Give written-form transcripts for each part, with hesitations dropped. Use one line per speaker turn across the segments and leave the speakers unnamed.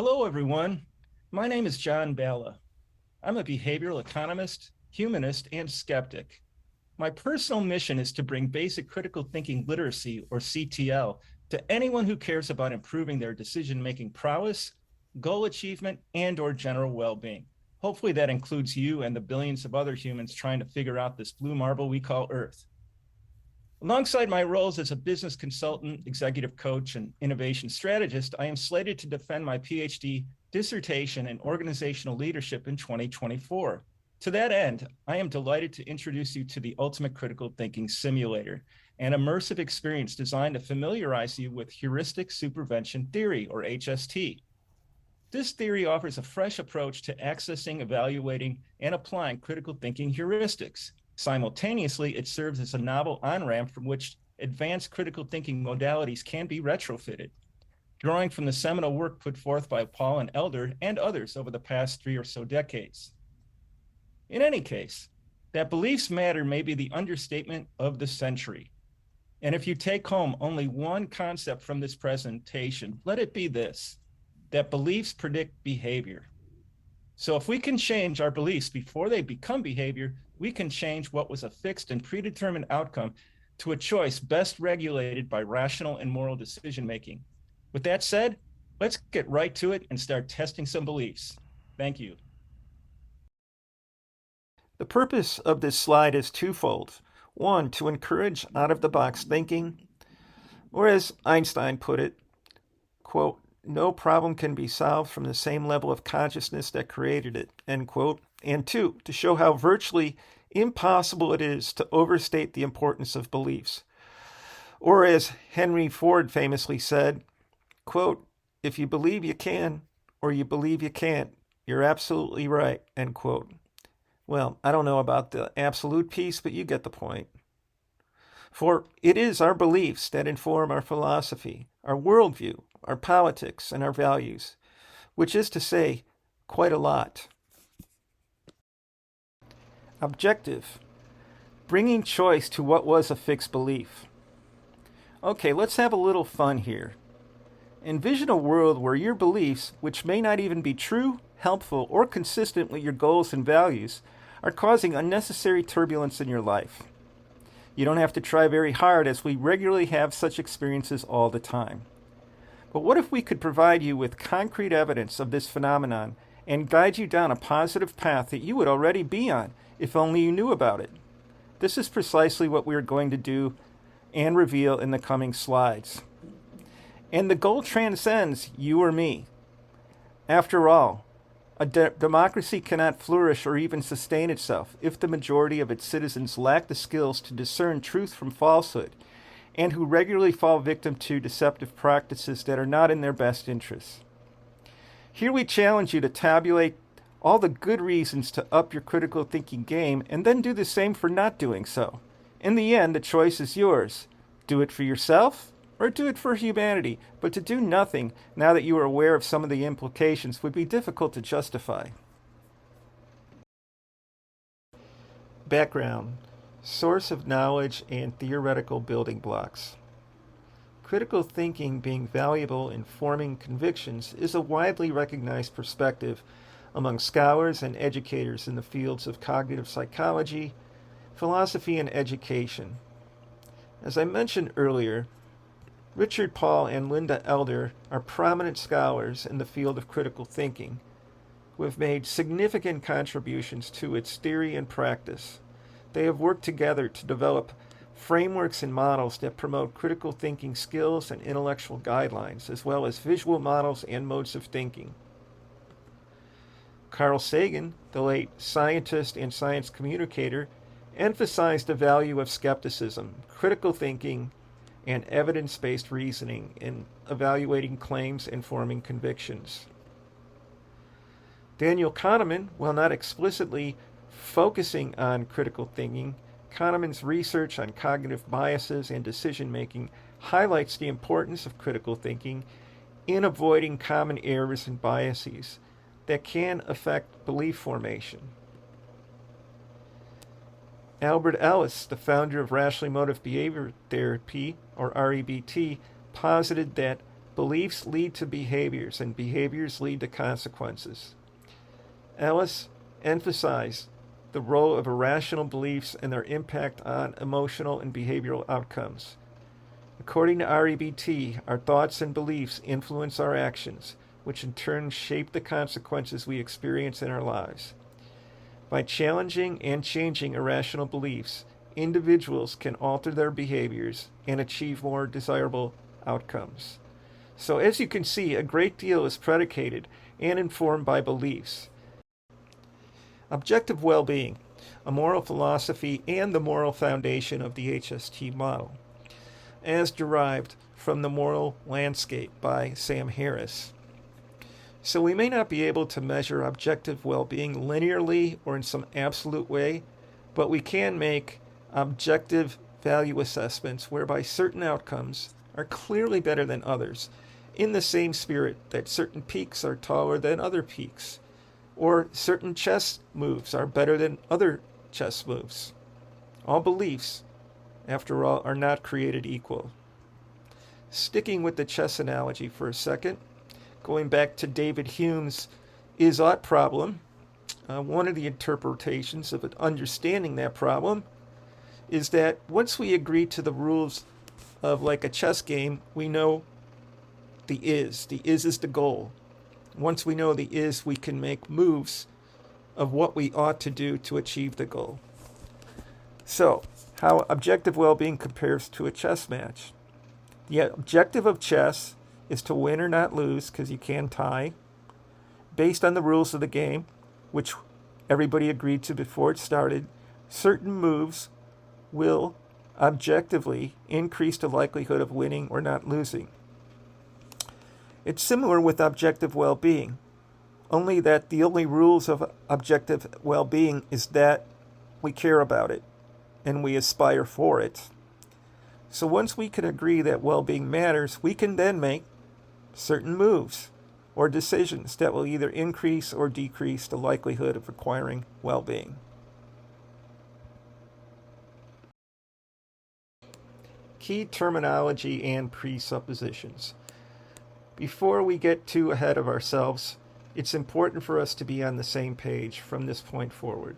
Hello, everyone. My name is John Bala. I'm a behavioral economist, humanist, and skeptic. My personal mission is to bring basic critical thinking literacy, or CTL, to anyone who cares about improving their decision-making prowess, goal achievement, and/or general well-being. Hopefully that includes you and the billions of other humans trying to figure out this blue marble we call Earth. Alongside my roles as a business consultant, executive coach, and innovation strategist, I am slated to defend my PhD dissertation in organizational leadership in 2024. To that end, I am delighted to introduce you to the Ultimate Critical Thinking Simulator, an immersive experience designed to familiarize you with Heuristic Supervention Theory, or HST. This theory offers a fresh approach to accessing, evaluating, and applying critical thinking heuristics. Simultaneously, it serves as a novel on-ramp from which advanced critical thinking modalities can be retrofitted, drawing from the seminal work put forth by Paul and Elder and others over the past 3 or so decades. In any case, that beliefs matter may be the understatement of the century. And if you take home only one concept from this presentation, let it be this: that beliefs predict behavior. So if we can change our beliefs before they become behavior, we can change what was a fixed and predetermined outcome to a choice best regulated by rational and moral decision making. With that said, let's get right to it and start testing some beliefs. Thank you.
The purpose of this slide is twofold. One, to encourage out-of-the-box thinking, or as Einstein put it, quote, no problem can be solved from the same level of consciousness that created it, end quote. And two, to show how virtually impossible it is to overstate the importance of beliefs. Or as Henry Ford famously said, quote, if you believe you can, or you believe you can't, you're absolutely right, end quote. Well, I don't know about the absolute piece, but you get the point. For it is our beliefs that inform our philosophy, our worldview, our politics, and our values, which is to say, quite a lot. Objective: bringing choice to what was a fixed belief. Okay, let's have a little fun here. Envision a world where your beliefs, which may not even be true, helpful, or consistent with your goals and values, are causing unnecessary turbulence in your life. You don't have to try very hard, as we regularly have such experiences all the time. But what if we could provide you with concrete evidence of this phenomenon and guide you down a positive path that you would already be on if only you knew about it? This is precisely what we're going to do and reveal in the coming slides. And the goal transcends you or me. After all, a democracy cannot flourish or even sustain itself if the majority of its citizens lack the skills to discern truth from falsehood, and who regularly fall victim to deceptive practices that are not in their best interests. Here we challenge you to tabulate all the good reasons to up your critical thinking game and then do the same for not doing so. In the end, the choice is yours. Do it for yourself or do it for humanity, but to do nothing, now that you are aware of some of the implications, would be difficult to justify. Background: source of knowledge and theoretical building blocks. Critical thinking being valuable in forming convictions is a widely recognized perspective among scholars and educators in the fields of cognitive psychology, philosophy, and education. As I mentioned earlier, Richard Paul and Linda Elder are prominent scholars in the field of critical thinking who have made significant contributions to its theory and practice. They have worked together to develop frameworks and models that promote critical thinking skills and intellectual guidelines, as well as visual models and modes of thinking. Carl Sagan, the late scientist and science communicator, emphasized the value of skepticism, critical thinking, and evidence-based reasoning in evaluating claims and forming convictions. Daniel Kahneman, while not explicitly focusing on critical thinking, Kahneman's research on cognitive biases and decision-making highlights the importance of critical thinking in avoiding common errors and biases that can affect belief formation. Albert Ellis, the founder of Rational Emotive Behavior Therapy, or REBT, posited that beliefs lead to behaviors, and behaviors lead to consequences. Ellis emphasized the role of irrational beliefs and their impact on emotional and behavioral outcomes. According to REBT, our thoughts and beliefs influence our actions, which in turn shape the consequences we experience in our lives. By challenging and changing irrational beliefs, individuals can alter their behaviors and achieve more desirable outcomes. So as you can see, a great deal is predicated and informed by beliefs. Objective well-being, a moral philosophy and the moral foundation of the HST model, as derived from The Moral Landscape by Sam Harris. So we may not be able to measure objective well-being linearly or in some absolute way, but we can make objective value assessments whereby certain outcomes are clearly better than others, in the same spirit that certain peaks are taller than other peaks, or certain chess moves are better than other chess moves. All beliefs, after all, are not created equal. Sticking with the chess analogy for a second, going back to David Hume's is-ought problem, one of the interpretations of understanding that problem is that once we agree to the rules of like a chess game, we know the is. The is the goal. Once we know the is, we can make moves of what we ought to do to achieve the goal. So, how objective well-being compares to a chess match. The objective of chess is to win or not lose, because you can tie, based on the rules of the game, which everybody agreed to before it started. Certain moves will objectively increase the likelihood of winning or not losing. It's similar with objective well-being, only that the only rules of objective well-being is that we care about it and we aspire for it. So once we can agree that well-being matters, we can then make certain moves or decisions that will either increase or decrease the likelihood of acquiring well-being. Key terminology and presuppositions. Before we get too ahead of ourselves, it's important for us to be on the same page from this point forward.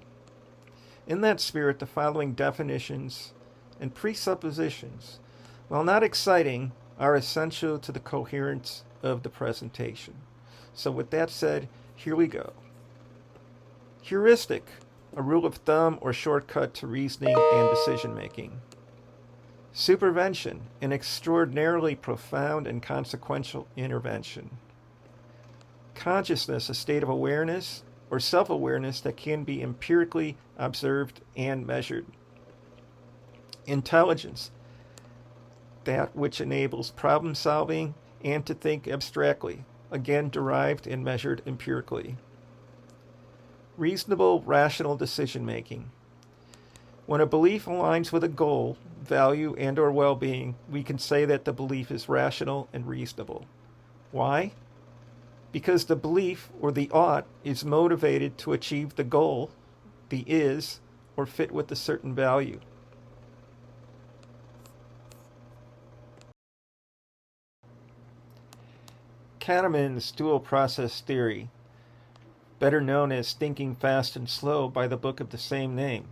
In that spirit, the following definitions and presuppositions, while not exciting, are essential to the coherence of the presentation. So with that said, here we go. Heuristic, a rule of thumb or shortcut to reasoning and decision-making. Supervention, an extraordinarily profound and consequential intervention. Consciousness, a state of awareness or self-awareness that can be empirically observed and measured. Intelligence, that which enables problem solving and to think abstractly, again derived and measured empirically. Reasonable, rational decision-making. When a belief aligns with a goal, value, and or well-being, we can say that the belief is rational and reasonable. Why? Because the belief, or the ought, is motivated to achieve the goal, the is, or fit with a certain value. Kahneman's dual process theory, better known as Thinking Fast and Slow by the book of the same name.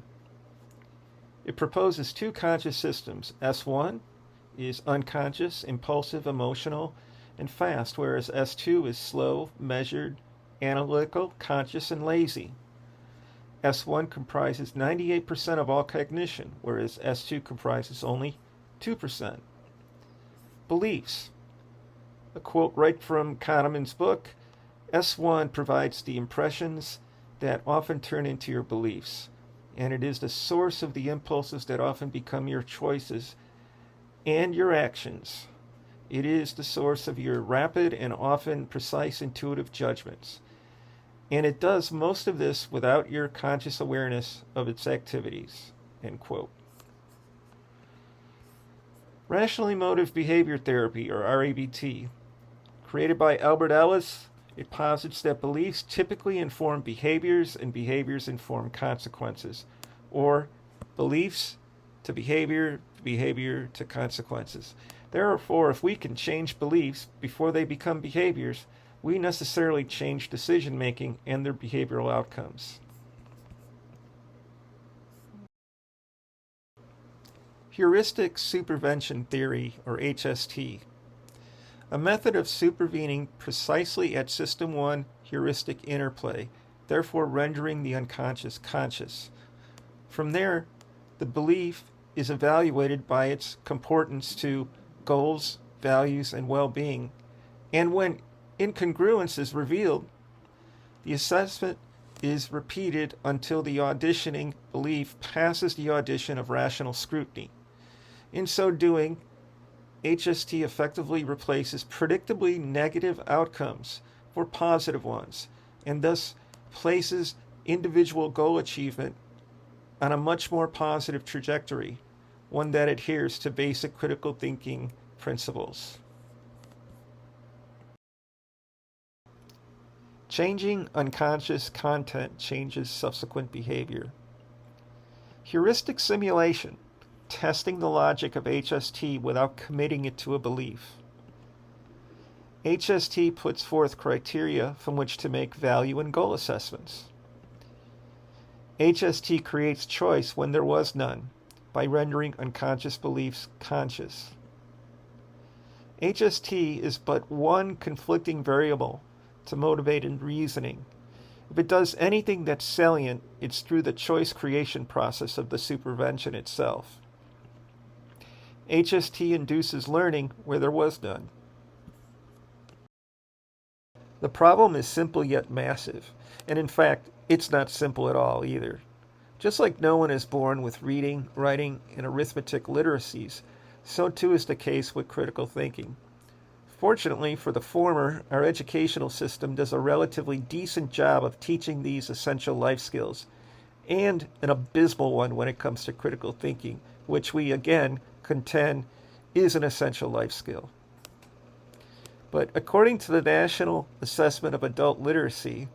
It proposes two conscious systems. S1 is unconscious, impulsive, emotional, and fast, whereas S2 is slow, measured, analytical, conscious, and lazy. S1 comprises 98% of all cognition, whereas S2 comprises only 2%. Beliefs. A quote right from Kahneman's book, S1 provides the impressions that often turn into your beliefs, and it is the source of the impulses that often become your choices and your actions. It is the source of your rapid and often precise intuitive judgments. And it does most of this without your conscious awareness of its activities. End quote. Rational Emotive Behavior Therapy, or REBT, created by Albert Ellis, it posits that beliefs typically inform behaviors and behaviors inform consequences, or beliefs to behavior to consequences. Therefore, if we can change beliefs before they become behaviors, we necessarily change decision making and their behavioral outcomes. Heuristic Supervention Theory, or HST, a method of supervening precisely at System 1 heuristic interplay, therefore rendering the unconscious conscious. From there, the belief is evaluated by its concordance to goals, values, and well-being, and when incongruence is revealed, the assessment is repeated until the auditioning belief passes the audition of rational scrutiny. In so doing, HST effectively replaces predictably negative outcomes for positive ones, and thus places individual goal achievement on a much more positive trajectory, one that adheres to basic critical thinking principles. Changing unconscious content changes subsequent behavior. Heuristic simulation, testing the logic of HST without committing it to a belief. HST puts forth criteria from which to make value and goal assessments. HST creates choice when there was none by rendering unconscious beliefs conscious. HST is but one conflicting variable to motivated reasoning. If it does anything that's salient, it's through the choice creation process of the supervention itself. HST induces learning where there was none. The problem is simple yet massive, and in fact, it's not simple at all either. Just like no one is born with reading, writing, and arithmetic literacies, so too is the case with critical thinking. Fortunately for the former, our educational system does a relatively decent job of teaching these essential life skills, and an abysmal one when it comes to critical thinking, which we again contend is an essential life skill. But according to the National Assessment of Adult Literacy,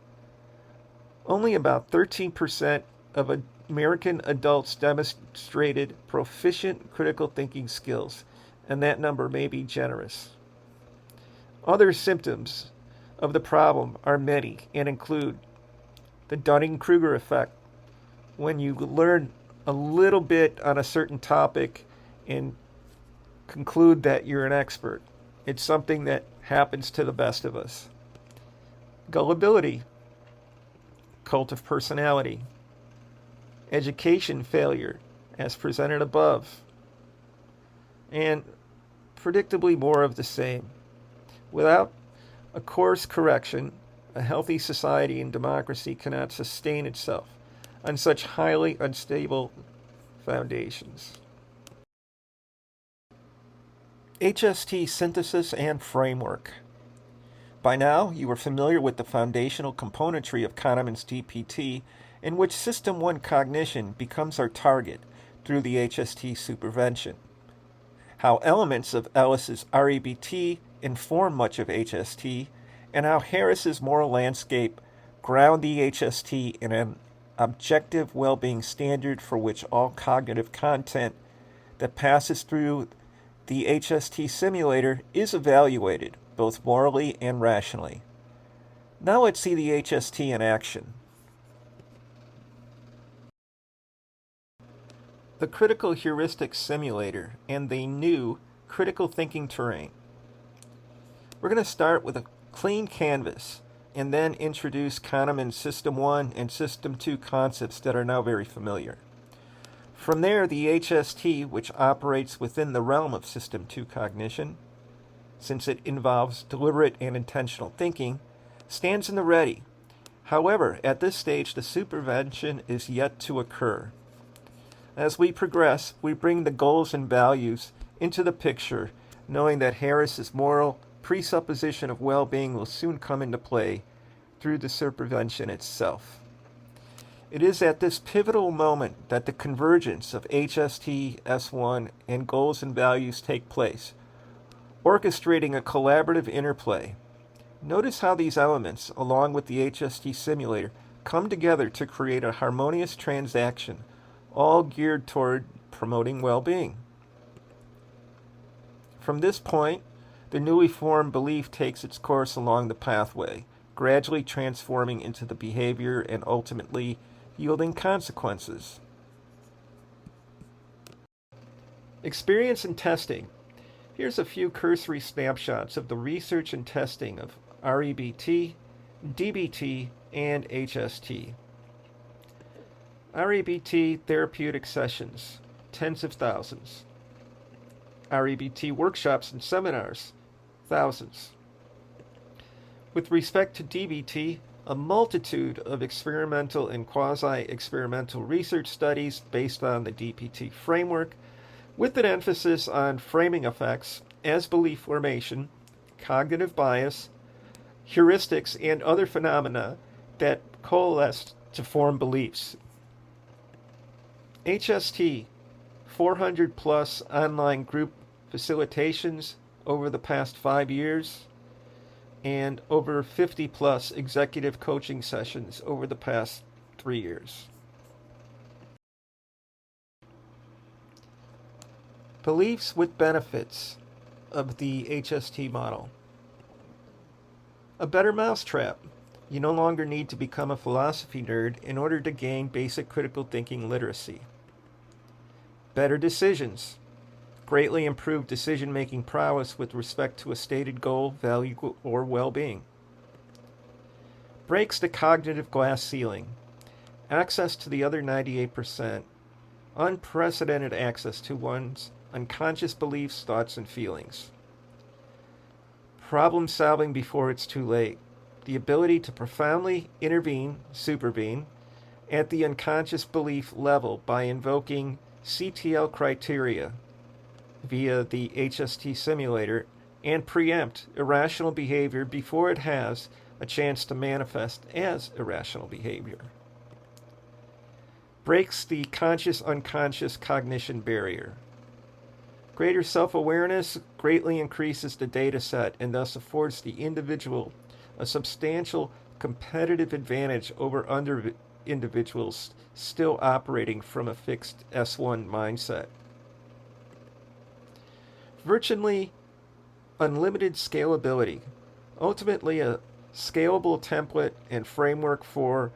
only about 13% of American adults demonstrated proficient critical thinking skills, and that number may be generous. Other symptoms of the problem are many and include the Dunning-Kruger effect, when you learn a little bit on a certain topic and conclude that you're an expert. It's something that happens to the best of us. Gullibility, cult of personality, education failure, as presented above, and predictably more of the same. Without a course correction, a healthy society and democracy cannot sustain itself on such highly unstable foundations. HST synthesis and framework. By now, you are familiar with the foundational componentry of Kahneman's DPT, in which System 1 cognition becomes our target through the HST supervention. How elements of Ellis's REBT inform much of HST, and how Harris's moral landscape ground the HST in an objective well-being standard for which all cognitive content that passes through the HST simulator is evaluated, both morally and rationally. Now let's see the HST in action. The critical heuristic simulator and the new critical thinking terrain. We're going to start with a clean canvas and then introduce Kahneman's System 1 and System 2 concepts that are now very familiar. From there, the HST, which operates within the realm of System 2 cognition, since it involves deliberate and intentional thinking, stands in the ready. However, at this stage, the supervention is yet to occur. As we progress, we bring the goals and values into the picture, knowing that Harris's moral presupposition of well-being will soon come into play through the supervention itself. It is at this pivotal moment that the convergence of HST, S1, and goals and values take place, orchestrating a collaborative interplay. Notice how these elements, along with the HST simulator, come together to create a harmonious transaction, all geared toward promoting well-being. From this point, the newly formed belief takes its course along the pathway, gradually transforming into the behavior and ultimately yielding consequences. Experience and testing. Here's a few cursory snapshots of the research and testing of REBT, DBT, and HST. REBT therapeutic sessions, tens of thousands. REBT workshops and seminars, thousands. With respect to DBT, a multitude of experimental and quasi-experimental research studies based on the DBT framework, with an emphasis on framing effects as belief formation, cognitive bias, heuristics, and other phenomena that coalesce to form beliefs. HST, 400 plus online group facilitations over the past 5 years, and over 50 plus executive coaching sessions over the past 3 years. Beliefs with benefits of the HST model. A better mousetrap. You no longer need to become a philosophy nerd in order to gain basic critical thinking literacy. Better decisions. Greatly improved decision-making prowess with respect to a stated goal, value, or well-being. Breaks the cognitive glass ceiling. Access to the other 98%. Unprecedented access to one's unconscious beliefs, thoughts, and feelings. Problem solving before it's too late. The ability to profoundly supervene, at the unconscious belief level by invoking CTL criteria via the HST simulator and preempt irrational behavior before it has a chance to manifest as irrational behavior. Breaks the conscious-unconscious cognition barrier. Greater self-awareness greatly increases the data set and thus affords the individual a substantial competitive advantage over other individuals still operating from a fixed S1 mindset. Virtually unlimited scalability. Ultimately, a scalable template and framework for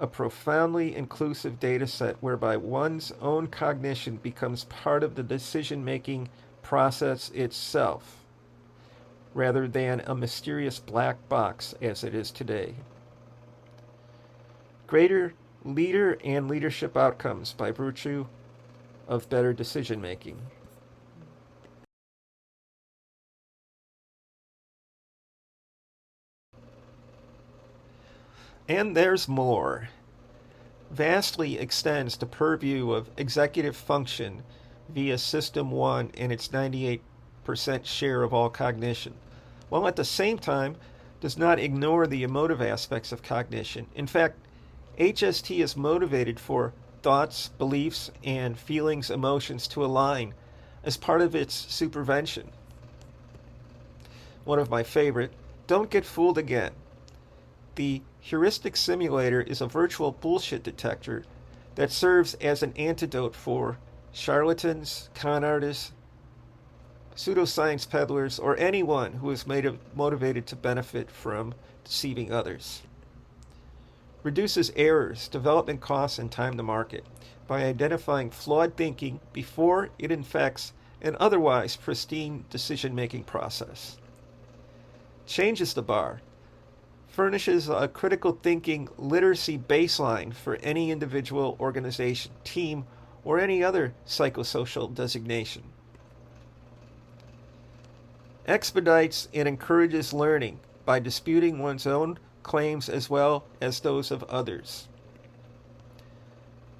a profoundly inclusive data set whereby one's own cognition becomes part of the decision-making process itself, rather than a mysterious black box as it is today. Greater leader and leadership outcomes by virtue of better decision-making. And there's more. Vastly extends the purview of executive function via System 1 and its 98% share of all cognition, while at the same time does not ignore the emotive aspects of cognition. In fact, HST is motivated for thoughts, beliefs, and feelings, emotions to align as part of its supervention. One of my favorite, don't get fooled again. The Heuristic Simulator is a virtual bullshit detector that serves as an antidote for charlatans, con artists, pseudoscience peddlers, or anyone who is motivated to benefit from deceiving others. Reduces errors, development costs, and time to market by identifying flawed thinking before it infects an otherwise pristine decision-making process. Changes the bar. Furnishes a critical thinking literacy baseline for any individual, organization, team, or any other psychosocial designation. Expedites and encourages learning by disputing one's own claims as well as those of others.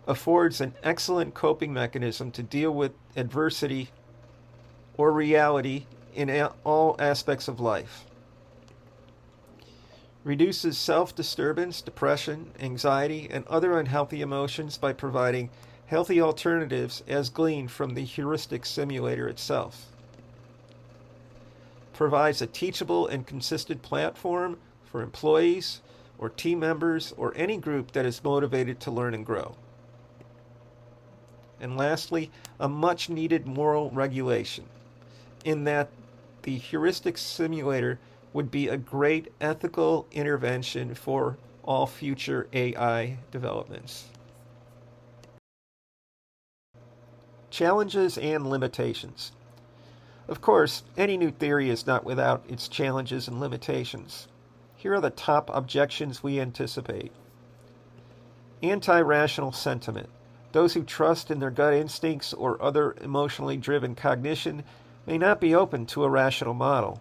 Affords an excellent coping mechanism to deal with adversity or reality in all aspects of life. Reduces self-disturbance, depression, anxiety, and other unhealthy emotions by providing healthy alternatives as gleaned from the heuristic simulator itself. Provides a teachable and consistent platform for employees or team members or any group that is motivated to learn and grow. And lastly, a much-needed moral regulation. in that the heuristic simulator would be a great ethical intervention for all future AI developments. Challenges and limitations. Of course, any new theory is not without its challenges and limitations. Here are the top objections we anticipate. Anti-rational sentiment. Those who trust in their gut instincts or other emotionally driven cognition may not be open to a rational model.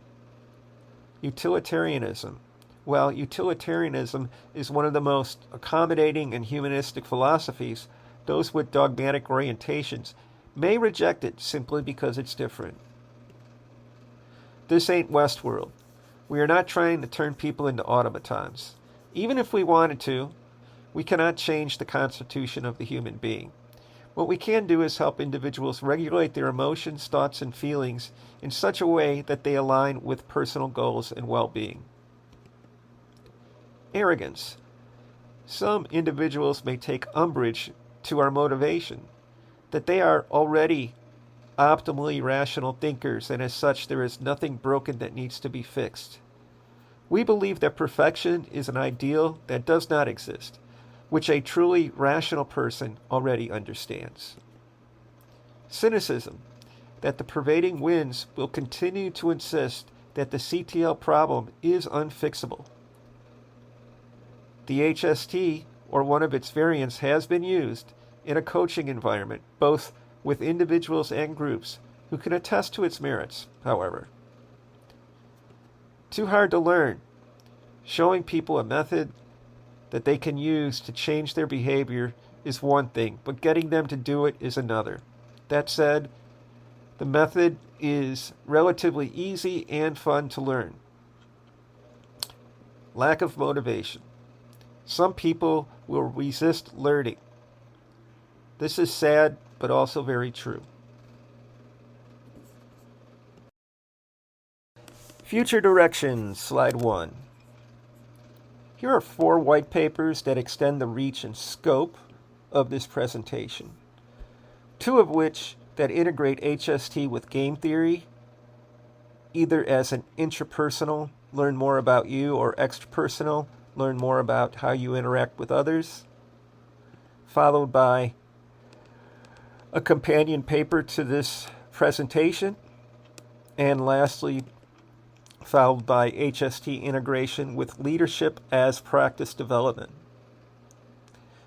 Utilitarianism. While utilitarianism is one of the most accommodating and humanistic philosophies, those with dogmatic orientations may reject it simply because it's different. This ain't Westworld. We are not trying to turn people into automatons. Even if we wanted to, we cannot change the constitution of the human being. What we can do is help individuals regulate their emotions, thoughts, and feelings in such a way that they align with personal goals and well-being. Arrogance. Some individuals may take umbrage to our motivation, that they are already optimally rational thinkers, and as such there is nothing broken that needs to be fixed. We believe that perfection is an ideal that does not exist, which a truly rational person already understands. Cynicism, that the pervading winds will continue to insist that the CTL problem is unfixable. The HST, or one of its variants, has been used in a coaching environment, both with individuals and groups, who can attest to its merits, however. Too hard to learn. Showing people a method that they can use to change their behavior is one thing, but getting them to do it is another. That said, the method is relatively easy and fun to learn. Lack of motivation. Some people will resist learning. This is sad, but also very true. Future directions, slide 1. Here are 4 white papers that extend the reach and scope of this presentation, 2 of which that integrate HST with game theory, either as an intrapersonal, learn more about you, or extrapersonal, learn more about how you interact with others, followed by a companion paper to this presentation, and lastly, followed by HST integration with leadership as practice development.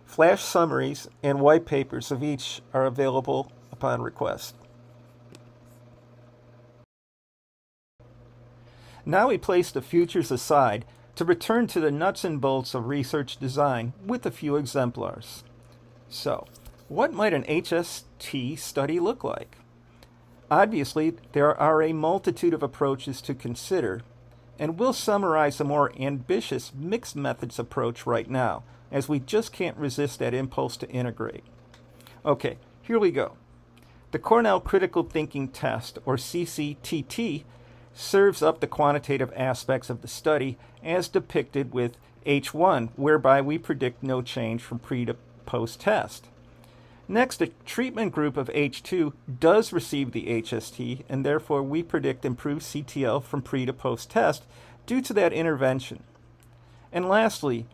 Flash summaries and white papers of each are available upon request. Now we place the futures aside to return to the nuts and bolts of research design with a few exemplars. So, what might an HST study look like? Obviously, there are a multitude of approaches to consider, and we'll summarize a more ambitious mixed methods approach right now, as we just can't resist that impulse to integrate. Okay, here we go. The Cornell Critical Thinking Test, or CCTT, serves up the quantitative aspects of the study as depicted with H1, whereby we predict no change from pre to post-test. Next, a treatment group of H2 does receive the HST, and therefore we predict improved CTL from pre to post-test due to that intervention. And lastly,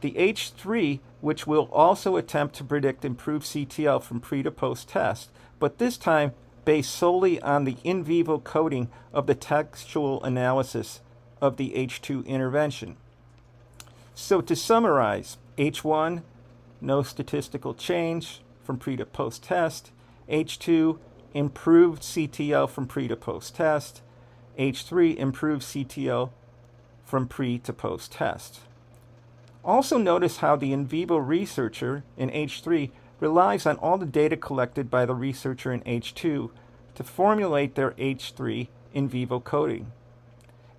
the H3, which will also attempt to predict improved CTL from pre to post-test, but this time based solely on the in vivo coding of the textual analysis of the H2 intervention. So to summarize, H1, no statistical change from pre to post-test. H2, improved CTL from pre to post-test. H3, improved CTL from pre to post-test. Also notice how the in vivo researcher in H3 relies on all the data collected by the researcher in H2 to formulate their H3 in vivo coding.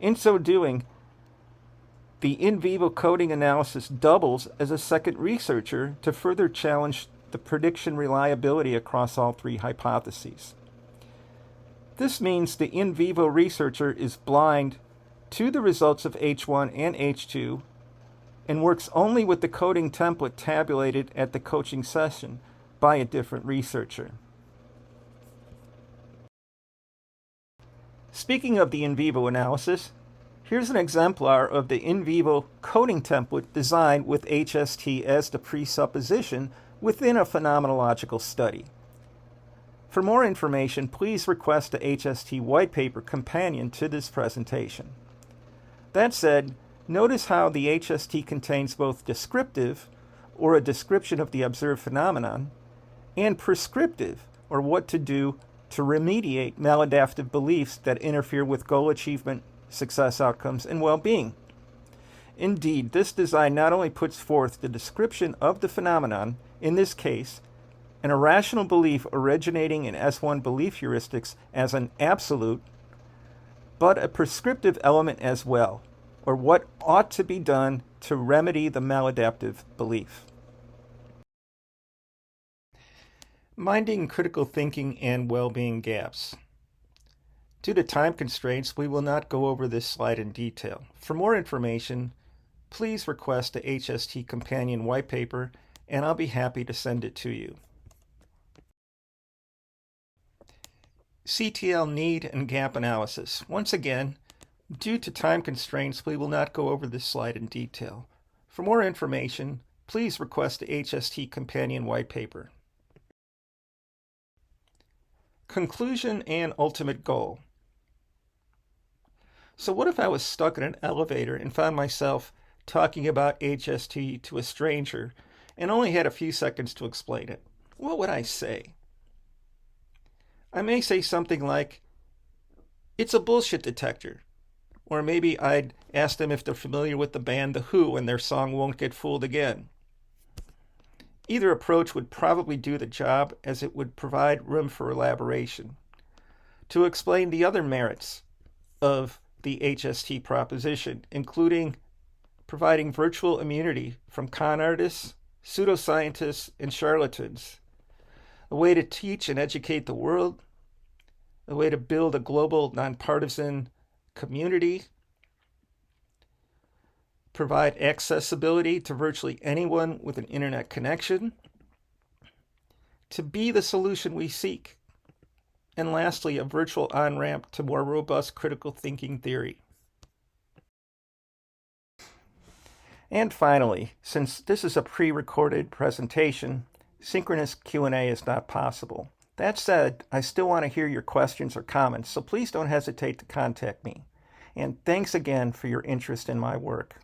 In so doing, the in vivo coding analysis doubles as a second researcher to further challenge the prediction reliability across all 3 hypotheses. This means the in vivo researcher is blind to the results of H1 and H2 and works only with the coding template tabulated at the coaching session by a different researcher. Speaking of the in vivo analysis, here's an exemplar of the in vivo coding template designed with HST as the presupposition within a phenomenological study. For more information, please request the HST white paper companion to this presentation. That said, notice how the HST contains both descriptive, or a description of the observed phenomenon, and prescriptive, or what to do to remediate maladaptive beliefs that interfere with goal achievement, success outcomes, and well-being. Indeed, this design not only puts forth the description of the phenomenon, in this case, an irrational belief originating in S1 belief heuristics as an absolute, but a prescriptive element as well, or what ought to be done to remedy the maladaptive belief. Minding critical thinking and well-being gaps. Due to time constraints, we will not go over this slide in detail. For more information, please request the HST companion white paper, and I'll be happy to send it to you. CTL need and gap analysis. Once again, due to time constraints, we will not go over this slide in detail. For more information, please request the HST companion white paper. Conclusion and ultimate goal. So what if I was stuck in an elevator and found myself talking about HST to a stranger and only had a few seconds to explain it? What would I say? I may say something like, "It's a bullshit detector." Or maybe I'd ask them if they're familiar with the band The Who and their song Won't Get Fooled Again. Either approach would probably do the job, as it would provide room for elaboration to explain the other merits of the HST proposition, including providing virtual immunity from con artists, pseudoscientists, and charlatans, a way to teach and educate the world, a way to build a global nonpartisan community, provide accessibility to virtually anyone with an internet connection, to be the solution we seek, and lastly, a virtual on-ramp to more robust critical thinking theory. And finally, since this is a pre-recorded presentation, synchronous Q&A is not possible. That said, I still want to hear your questions or comments, so please don't hesitate to contact me. And thanks again for your interest in my work.